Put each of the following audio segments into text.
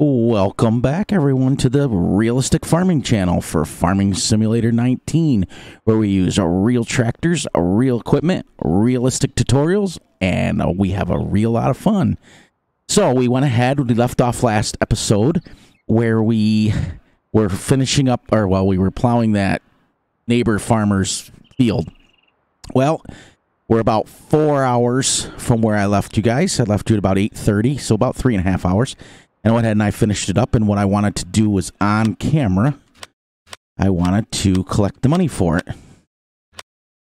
Welcome back, everyone, to the Realistic Farming channel for Farming Simulator 19, where we use real tractors, real equipment, realistic tutorials, and we have a real lot of fun. So we went ahead, we left off last episode, where we were finishing up, or well, we were plowing that neighbor farmer's field. Well, we're about 4 hours from where I left you guys. I left you at about 8:30, so about 3.5 hours. And I went ahead and I finished it up, and what I wanted to do was on camera, I wanted to collect the money for it.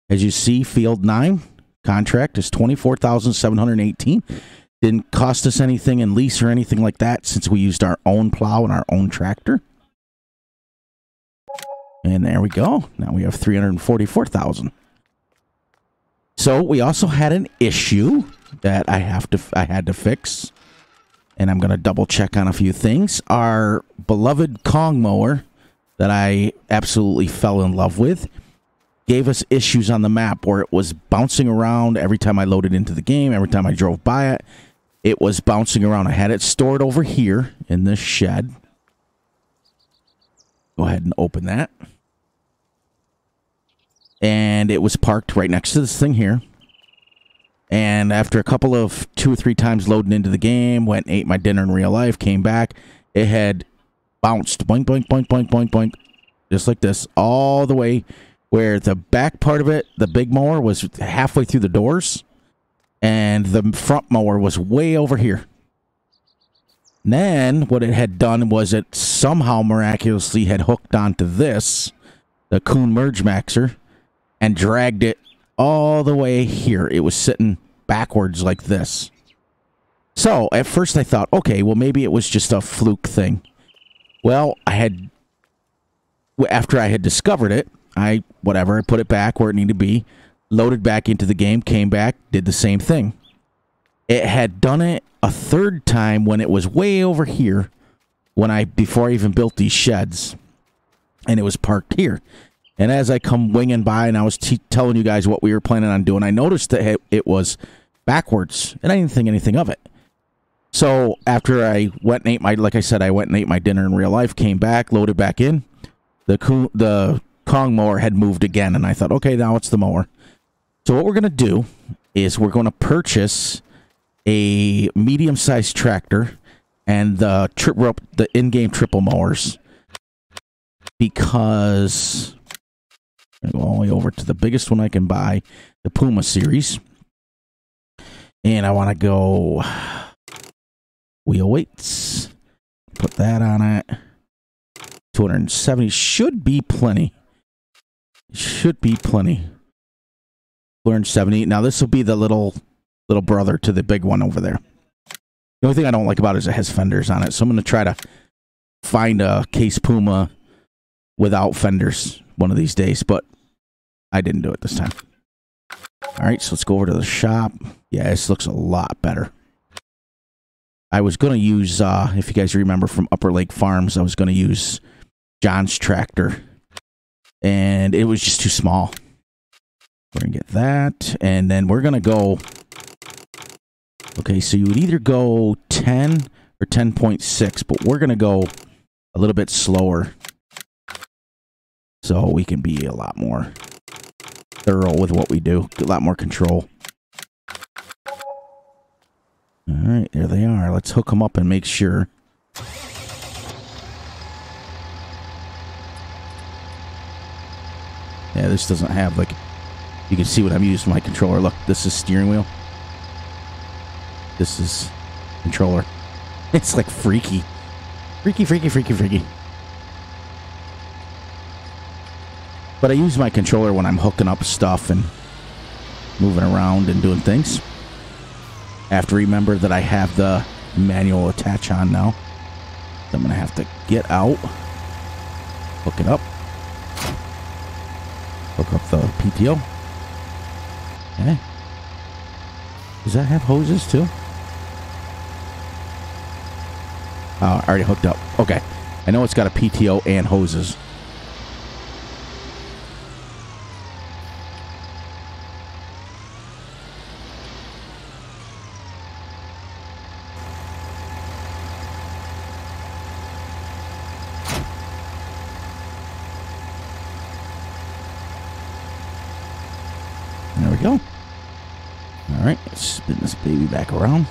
As you see, Field 9 contract is $24,718. Didn't cost us anything in lease or anything like that since we used our own plow and our own tractor. And there we go. Now we have $344,000. So we also had an issue that I had to fix. And I'm going to double check on a few things. Our beloved Kong mower that I absolutely fell in love with gave us issues on the map where it was bouncing around every time I loaded into the game. Every time I drove by it, it was bouncing around. I had it stored over here in this shed. Go ahead and open that. And it was parked right next to this thing here. And after a couple of 2 or 3 times loading into the game, went and ate my dinner in real life, came back, it had bounced, boink, boink, boink, boink, boink, boink, just like this, all the way where the back part of it, the big mower, was halfway through the doors, and the front mower was way over here. And then what it had done was it somehow miraculously had hooked onto this, the Kuhn Merge Maxer, and dragged it all the way here. It was sitting backwards like this. So at first I thought, okay, well, maybe it was just a fluke thing. Well, after I had discovered it, I put it back where it needed to be, loaded back into the game, came back, did the same thing. It had done it a third time when it was way over here before I even built these sheds, and it was parked here. And as I come winging by and I was telling you guys what we were planning on doing, I noticed that it was backwards, and I didn't think anything of it. So after I went and ate I went and ate my dinner in real life, came back, loaded back in, the Kong mower had moved again, and I thought, okay, now it's the mower. So what we're going to do is we're going to purchase a medium-sized tractor and the in-game triple mowers, because I'm going to go all the way over to the biggest one I can buy, the Puma series. And I want to go wheel weights. Put that on it. 270 should be plenty. Should be plenty. 270. Now this will be the little brother to the big one over there. The only thing I don't like about it is it has fenders on it. So I'm going to try to find a Case Puma without fenders one of these days, but I didn't do it this time. All right, so let's go over to the shop. Yeah, this looks a lot better. I was going to use, if you guys remember from Upper Lake Farms, I was going to use John's tractor, and it was just too small. We're going to get that, and then we're going to go, okay, so you would either go 10 or 10.6, but we're going to go a little bit slower so we can be a lot more thorough with what we do, get a lot more control. All right, there they are. Let's hook them up and make sure. Yeah, this doesn't have, like, you can see what I'm using my controller. Look, this is steering wheel. This is controller. It's like freaky. Freaky, freaky, freaky, freaky. But I use my controller when I'm hooking up stuff and moving around and doing things. I have to remember that I have the manual attach on now. So I'm going to have to get out, hook it up, hook up the PTO. Okay. Does that have hoses too? Oh, already hooked up. Okay. I know it's got a PTO and hoses. There we go. All right, let's spin this baby back around.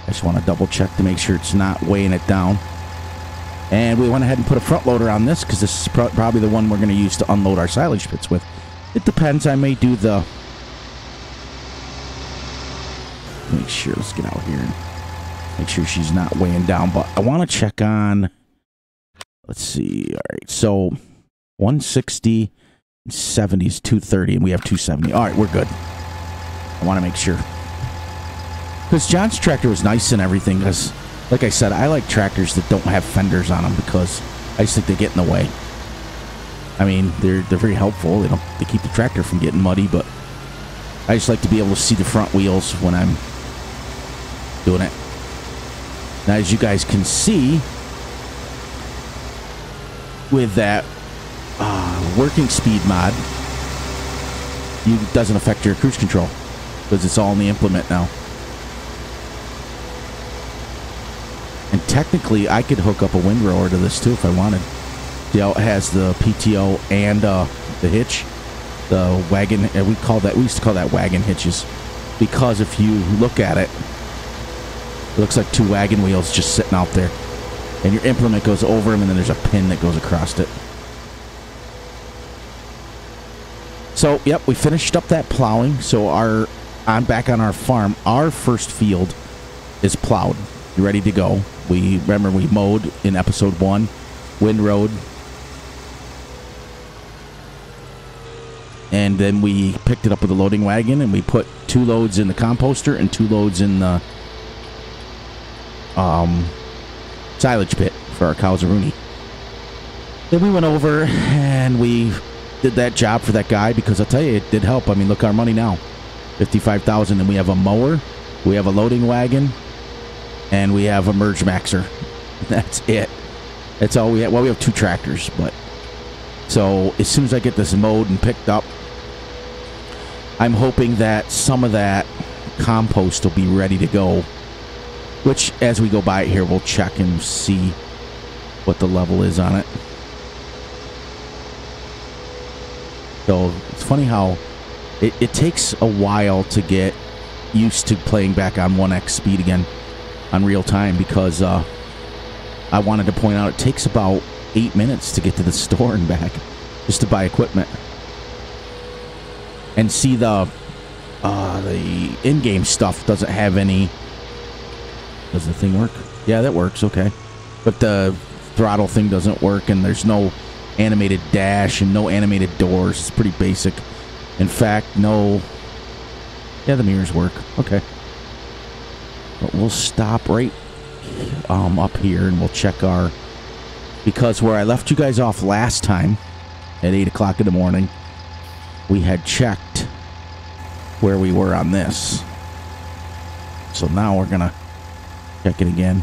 I just want to double check to make sure it's not weighing it down. And we went ahead and put a front loader on this because this is probably the one we're going to use to unload our silage pits with. It depends. I may do the... Make sure, let's get out here and make sure she's not weighing down. But I want to check on... Let's see. All right, so 160, 70 is 230, and we have 270. All right, we're good. I want to make sure. Because John's tractor was nice and everything, because, like I said, I like tractors that don't have fenders on them because I just think they get in the way. I mean, they're very helpful. They keep the tractor from getting muddy, but I just like to be able to see the front wheels when I'm doing it. Now, as you guys can see, with that working speed mod, it doesn't affect your cruise control because it's all in the implement now. And technically, I could hook up a windrower to this too if I wanted. See how it has the PTO and the hitch, the wagon. We used to call that wagon hitches, because if you look at it, it looks like two wagon wheels just sitting out there, and your implement goes over them, and then there's a pin that goes across it. So, yep, we finished up that plowing. So I'm back on our farm. Our first field is plowed, ready to go. We mowed in episode 1, windrowed, and then we picked it up with a loading wagon, and we put 2 loads in the composter and 2 loads in the silage pit for our cowsaroonie. Then we went over and we did that job for that guy, because I'll tell you, it did help. I mean, look, our money now, $55,000, and we have a mower, we have a loading wagon, and we have a merge maxer. That's it. That's all we have. Well, we have 2 tractors, but so as soon as I get this mowed and picked up, I'm hoping that some of that compost will be ready to go, which as we go by it here, we'll check and see what the level is on it. So it's funny how it takes a while to get used to playing back on 1x speed again on real time, because I wanted to point out it takes about 8 minutes to get to the store and back just to buy equipment. And see, the in-game stuff doesn't have any... Does the thing work? Yeah, that works, okay. But the throttle thing doesn't work, and there's no animated dash and no animated doors. It's pretty basic. In fact, no... Yeah, the mirrors work. Okay. But we'll stop right up here, and we'll check our... Because where I left you guys off last time, at 8 o'clock in the morning, we had checked where we were on this. So now we're going to check it again.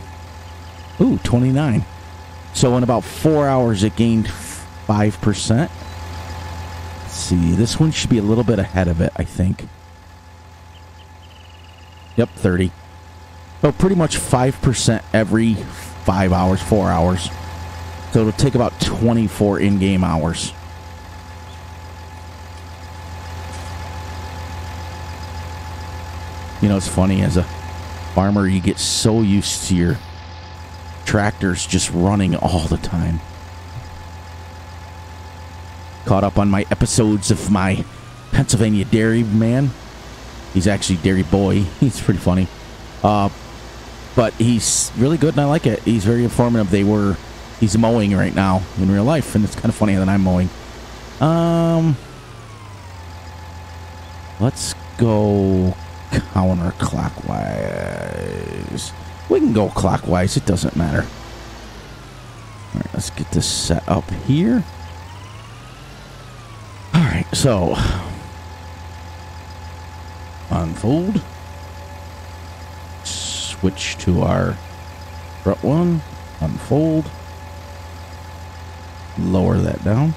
Ooh, 29. So in about 4 hours, it gained 5%. Let's see. This one should be a little bit ahead of it, I think. Yep, 30. So pretty much 5% every 5 hours, 4 hours. So it'll take about 24 in-game hours. You know, it's funny, as a farmer, you get so used to your tractors just running all the time. Caught up on my episodes of my Pennsylvania dairy man. He's actually dairy boy. He's pretty funny. But he's really good, and I like it. He's very informative. He's mowing right now in real life, and it's kind of funny that I'm mowing. Let's go counterclockwise. We can go clockwise. It doesn't matter. All right, let's get this set up here. All right, so unfold. Switch to our front one. Unfold. Lower that down.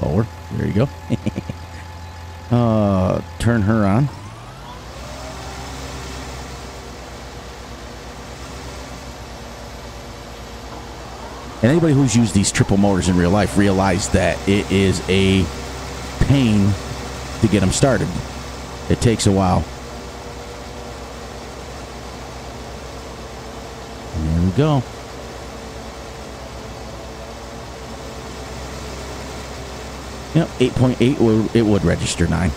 Lower. There you go. Turn her on. And anybody who's used these triple motors in real life realize that it is a pain to get them started. It takes a while. And there we go. Yep, 8.8, it would register 9.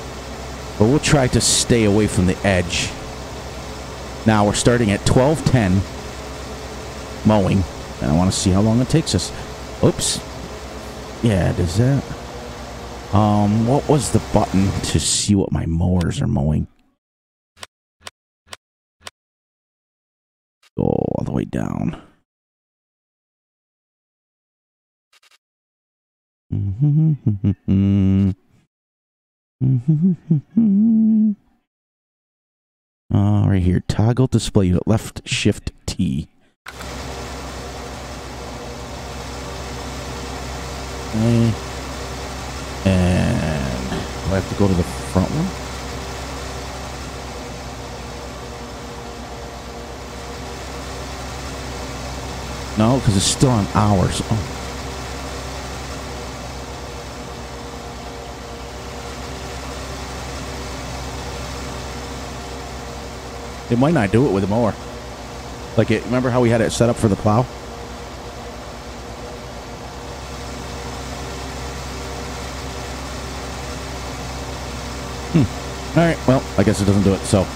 But we'll try to stay away from the edge. Now we're starting at 12:10 mowing. And I want to see how long it takes us. Oops. Yeah, does that... what was the button to see what my mowers are mowing? Go all the way down. Right here. Toggle display unit. Left shift T. Okay. And do I have to go to the front one? No, because it's still on hours. Oh. It might not do it with a mower. Like it. Remember how we had it set up for the plow? Alright, well, I guess it doesn't do it, so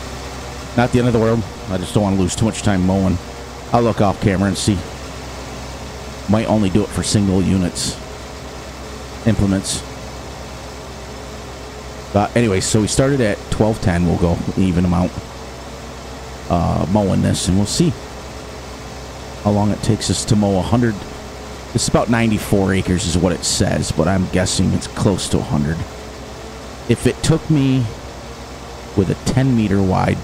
not the end of the world. I just don't want to lose too much time mowing. I'll look off camera and see. Might only do it for single units. Implements. But anyway, so we started at 12:10. We'll go even amount mowing this, and we'll see how long it takes us to mow 100. It's about 94 acres is what it says, but I'm guessing it's close to 100. If it took me with a 10-meter wide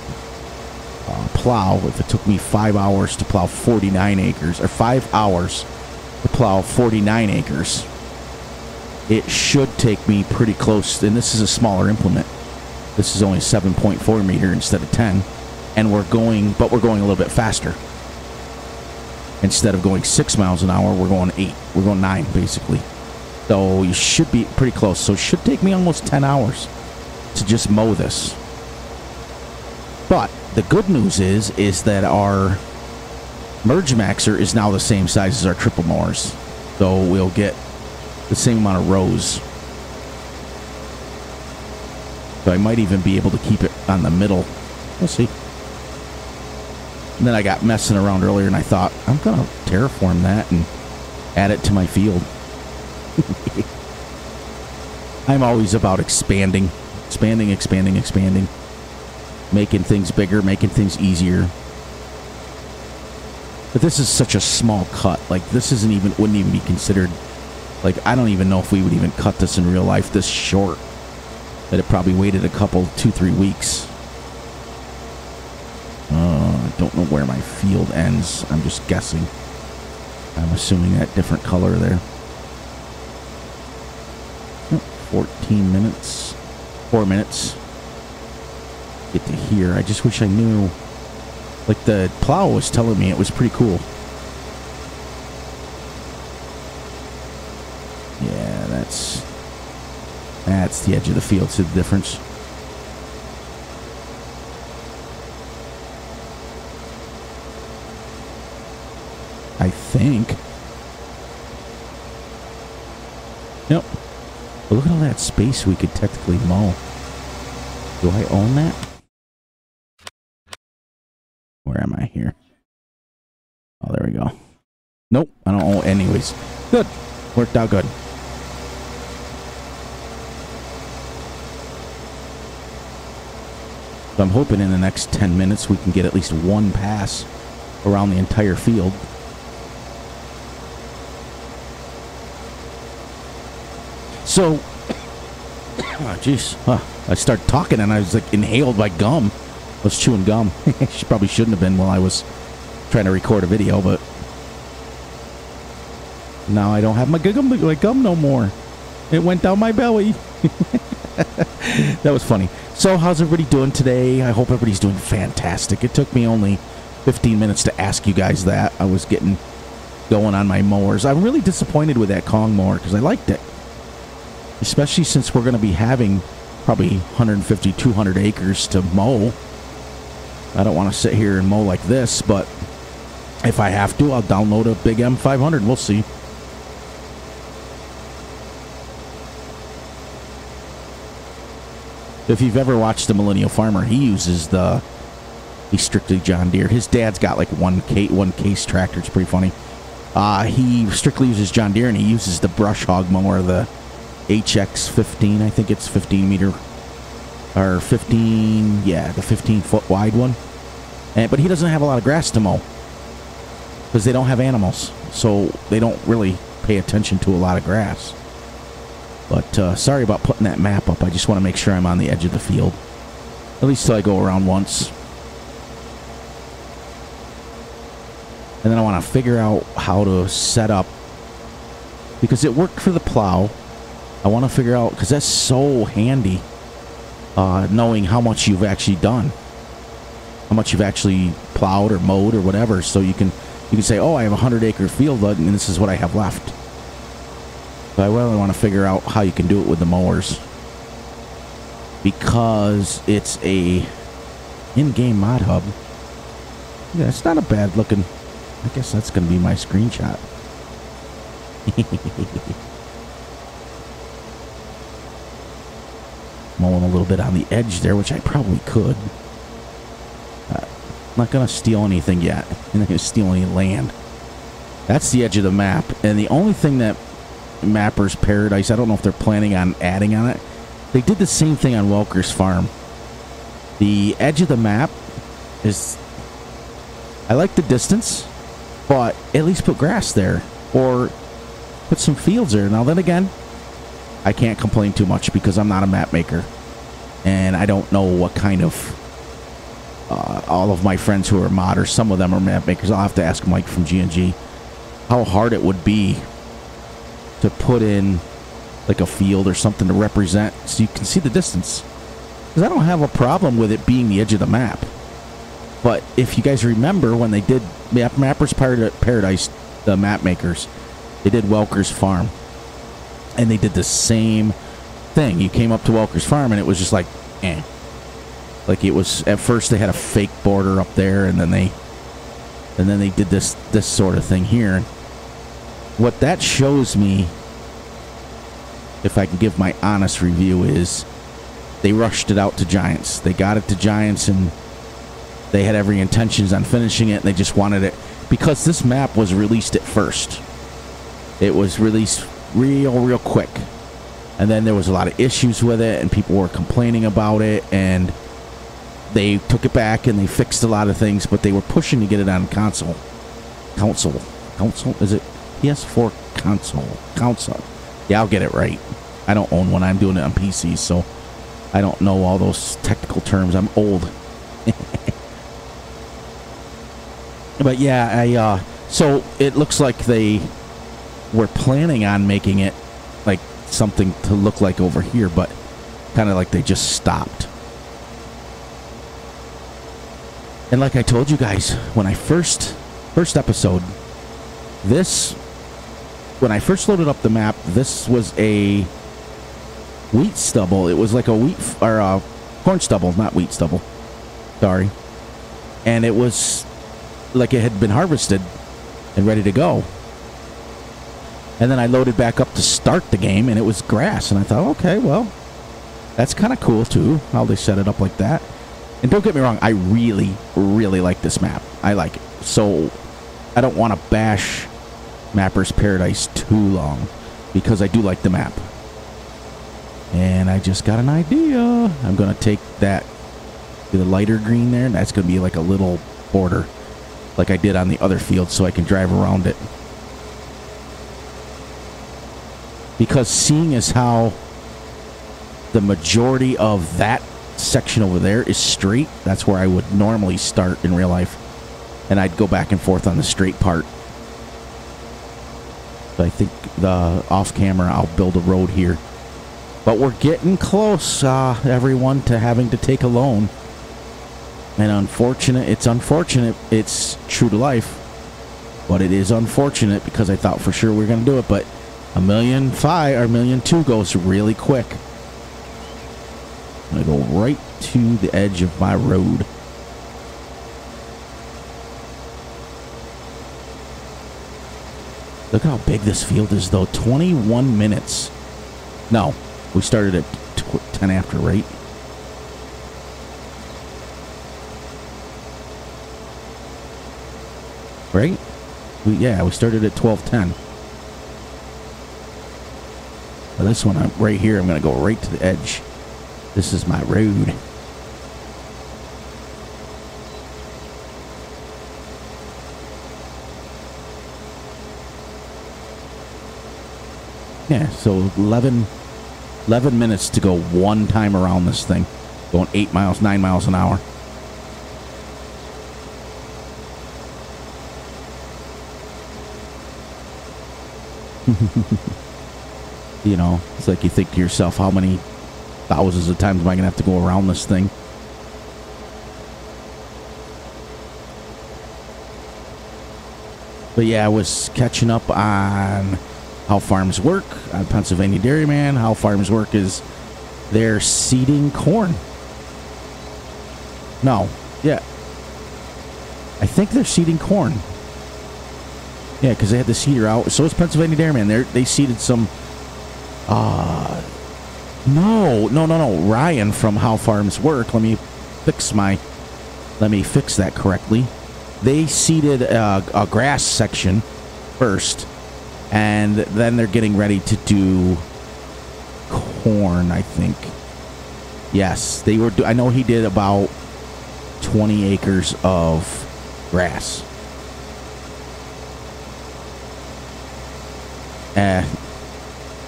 plow, if it took me 5 hours to plow 49 acres, or 5 hours to plow 49 acres, it should take me pretty close. And this is a smaller implement. This is only 7.4 meter instead of 10, and we're going a little bit faster. Instead of going 6 miles an hour, we're going 8. We're going 9 basically. So you should be pretty close. So it should take me almost 10 hours to just mow this. But the good news is that our Merge Maxer is now the same size as our triple mowers. So we'll get the same amount of rows. So I might even be able to keep it on the middle. We'll see. And then I got messing around earlier and I thought, I'm going to terraform that and add it to my field. I'm always about expanding. Expanding. Making things bigger, making things easier. But this is such a small cut. Like, this wouldn't even be considered... Like, I don't even know if we would even cut this in real life this short. That it probably waited a couple, 2-3 weeks. I don't know where my field ends. I'm just guessing. I'm assuming that different color there. 14 minutes. 4 minutes. Get to here. I just wish I knew. Like, the plow was telling me it was pretty cool. Yeah, that's the edge of the field. See the difference? I think. Nope. But look at all that space we could technically mow. Do I own that? Where am I here? Oh, there we go. Nope, I don't own it anyways. Good. Worked out good. So I'm hoping in the next 10 minutes we can get at least one pass around the entire field. So, oh jeez, I started talking and I was like inhaled by gum. I was chewing gum. She probably shouldn't have been while I was trying to record a video, but now I don't have my gum no more. It went down my belly. That was funny. So how's everybody doing today? I hope everybody's doing fantastic. It took me only 15 minutes to ask you guys that. I was getting going on my mowers. I'm really disappointed with that Kong mower because I liked it. especially since we're going to be having probably 150, 200 acres to mow. I don't want to sit here and mow like this, but if I have to, I'll download a big M500. We'll see. If you've ever watched the Millennial Farmer, he uses he's strictly John Deere. His dad's got like one case tractor. It's pretty funny. He strictly uses John Deere, and he uses the brush hog mower, the HX15. I think it's 15 meter or 15. Yeah, the 15-foot wide one. But he doesn't have a lot of grass to mow because they don't have animals, so they don't really pay attention to a lot of grass. But sorry about putting that map up. I just want to make sure I'm on the edge of the field, at least till I go around once. And then I want to figure out how to set up, because it worked for the plow. I want to figure out, because that's so handy, knowing how much you've actually done, how much you've actually plowed or mowed or whatever. So you can say, oh, I have a 100-acre field, and this is what I have left. So I really want to figure out how you can do it with the mowers, because it's a in-game mod hub. Yeah, it's not a bad looking. I guess that's going to be my screenshot. Mowing a little bit on the edge there, which I probably could. I'm not going to steal anything yet. I'm not going to steal any land. That's the edge of the map. And the only thing that Mapper's Paradise, I don't know if they're planning on adding on it. They did the same thing on Welker's Farm. The edge of the map is... I like the distance, but at least put grass there, or put some fields there. Now then again, I can't complain too much because I'm not a map maker, and I don't know what kind of all of my friends who are modders, some of them are map makers. I'll have to ask Mike from G&G how hard it would be to put in like a field or something to represent so you can see the distance, because I don't have a problem with it being the edge of the map. But if you guys remember when they did Mapper's Paradise, the map makers, they did Welker's Farm, and they did the same thing. You came up to Welker's Farm and it was just like, eh. Like it was, at first they had a fake border up there, and then they did this sort of thing here. What that shows me, if I can give my honest review, is they rushed it out to Giants. They got it to Giants, and they had every intentions on finishing it, and they just wanted it, because this map was released at first. It was released real quick, and then there was a lot of issues with it, and people were complaining about it, and they took it back and they fixed a lot of things, but they were pushing to get it on console. Is it PS4 console? Yeah, I'll get it right. I don't own one. I'm doing it on PC, so I don't know all those technical terms. I'm old. But yeah, so it looks like they were planning on making it like something to look like over here, but kind of like they just stopped. And like I told you guys, when I first episode, when I first loaded up the map, this was a wheat stubble. It was like a wheat or a corn stubble, not wheat stubble. Sorry. And it was like it had been harvested and ready to go. And then I loaded back up to start the game, and it was grass. And I thought, okay, well, that's kind of cool too, how they set it up like that. And don't get me wrong, I really like this map. I like it. So I don't want to bash Mapper's Paradise too long, because I do like the map. And I just got an idea. I'm going to take that to the lighter green there, and that's going to be like a little border like I did on the other field, so I can drive around it. Because seeing as how the majority of that section over there is straight, that's where I would normally start in real life, and I'd go back and forth on the straight part. So I think the off camera I'll build a road here, but we're getting close, everyone, to having to take a loan. And it's unfortunate, it's true to life, but it is unfortunate, because I thought for sure we were going to do it. But 1,000,005 or 1,000,002 goes really quick. I'm going to go right to the edge of my road. Look how big this field is, though. 21 minutes. No, we started at 10 after, right? Right? Yeah, we started at 12:10. Well, this one, right here, I'm going to go right to the edge. This is my road. Yeah, so 11 minutes to go one time around this thing. Going 8 miles, 9 miles an hour. You know, it's like you think to yourself, how many thousands of times am I going to have to go around this thing? But yeah, I was catching up on how farms work on Pennsylvania Dairyman. How farms work is they're seeding corn. No, yeah. I think they're seeding corn. Yeah, because they had the seeder out. So it's Pennsylvania Dairyman. They seeded some... No. Ryan from How Farms Work. Let me fix that correctly. They seeded a grass section first, and then they're getting ready to do corn, I think. Yes, they were. I know he did about 20 acres of grass.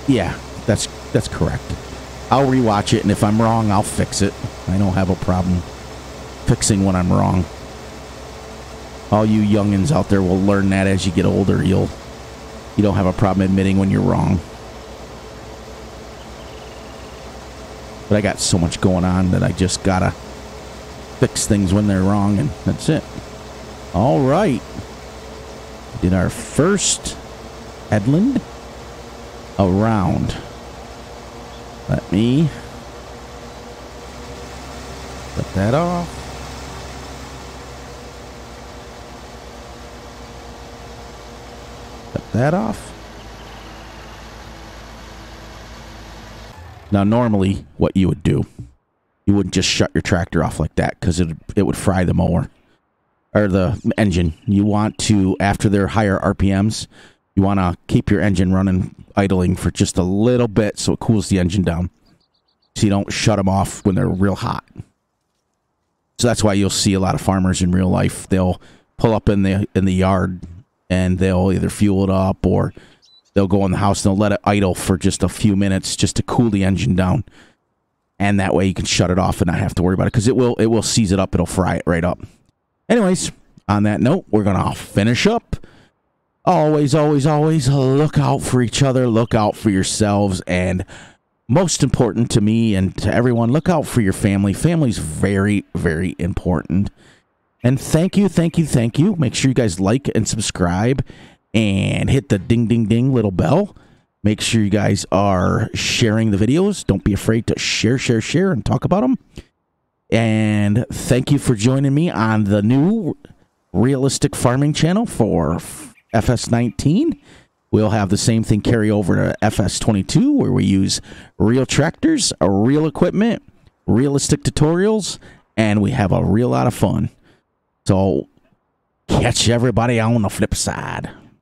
Yeah, that's correct. I'll rewatch it, and if I'm wrong, I'll fix it. I don't have a problem fixing when I'm wrong. All you youngins out there will learn that as you get older. You don't have a problem admitting when you're wrong. But I got so much going on that I just gotta fix things when they're wrong, and that's it. All right. Did our first headland around. Let me cut that off. Cut that off. Now, normally, what you would do, you wouldn't just shut your tractor off like that because it would fry the mower or the engine. You want to, after their higher RPMs, you want to keep your engine running, idling for just a little bit so it cools the engine down. So you don't shut them off when they're real hot. So that's why you'll see a lot of farmers in real life. They'll pull up in the yard and they'll either fuel it up or they'll go in the house and they'll let it idle for just a few minutes just to cool the engine down. And that way you can shut it off and not have to worry about it because it will seize it up. It'll fry it right up. Anyways, on that note, we're going to finish up. Always, always, always look out for each other. Look out for yourselves. And most important to me and to everyone, look out for your family. Family's very, very important. And thank you, thank you, thank you. Make sure you guys like and subscribe and hit the ding, ding, ding little bell. Make sure you guys are sharing the videos. Don't be afraid to share, and talk about them. And thank you for joining me on the new Realistic Farming channel for Fs19. We'll have the same thing carry over to Fs22, where we use real tractors, real equipment, realistic tutorials, and we have a real lot of fun. So catch everybody on the flip side.